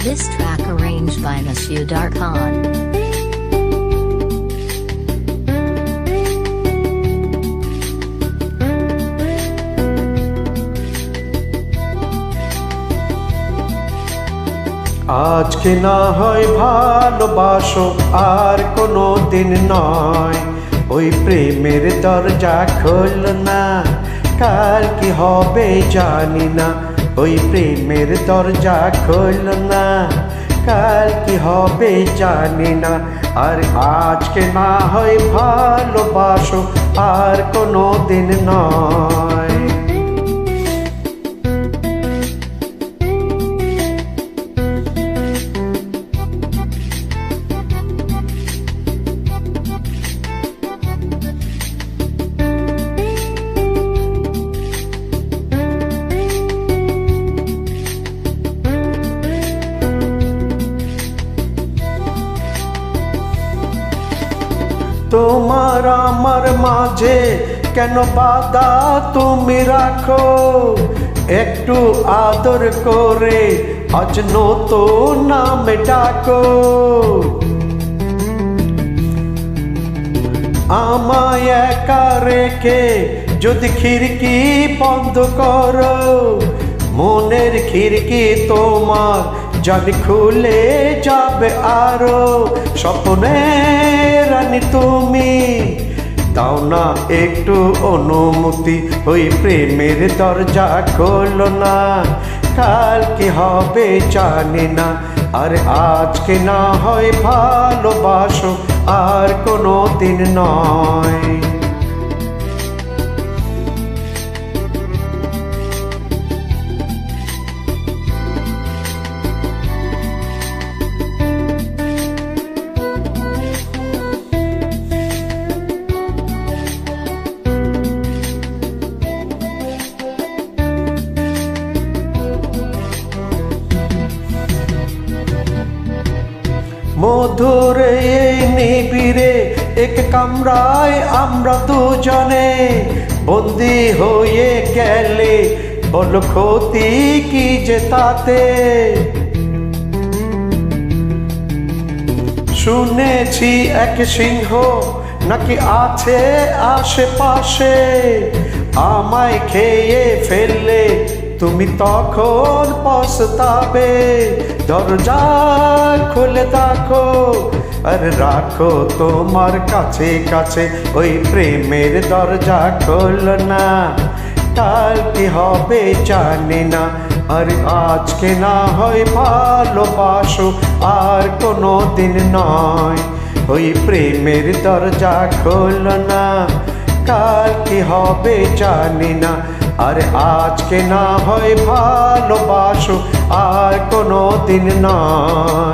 This track arranged by Monsieur Darkhan. আজকে না হয় ভালোবাসো আর কোনো দিন নয়, ওই প্রেমের দরজা খোল না, কাল কি হবে জানি না। ওই প্রেমের দরজা খোল না, কাল কি হবে জানি না। আর আজকে না হয় ভালোবাসো আর কোনো দিন নয়। তোমার আমার মাঝে কেন বাধা তুমি রাখো, একটু আদর করে আজ নতুন নামে ডাকো। আমায় একা রেখে যদি খিড়কি বন্ধ করো, মনের খিড়কি তোমার জানি খুলে যাবে আরো। স্বপ্নের রানী তুমি দাও না একটু অনুমতি, ওই প্রেমের দরজা খোলো না, কাল কি হবে জানি না। আর আজকে না হয় ভালোবাসো আর কোনো দিন নয়। মধুর এই নিবিড়ে এক কামরায় আমরা দুজনে বন্দি হয়ে গেলে বল ক্ষতি কি যে তাতে। শুনেছি এক সিংহ নাকি আছে আশেপাশে, আমায় খেয়ে ফেললে তুমি তখন পস্তাবে। দরজা খুলে দেখো আর রাখো তোমার কাছে কাছে, ওই প্রেমের দরজা খোল না, কাল কি হবে জানি না। আর আজকে না হয় ভালোবাসো আর কোনো দিন নয়, ওই প্রেমের দরজা খোল না, কাল কি হবে জানি না। আর আজকে না হয় ভালোবাসো আর কোনো দিন নয়।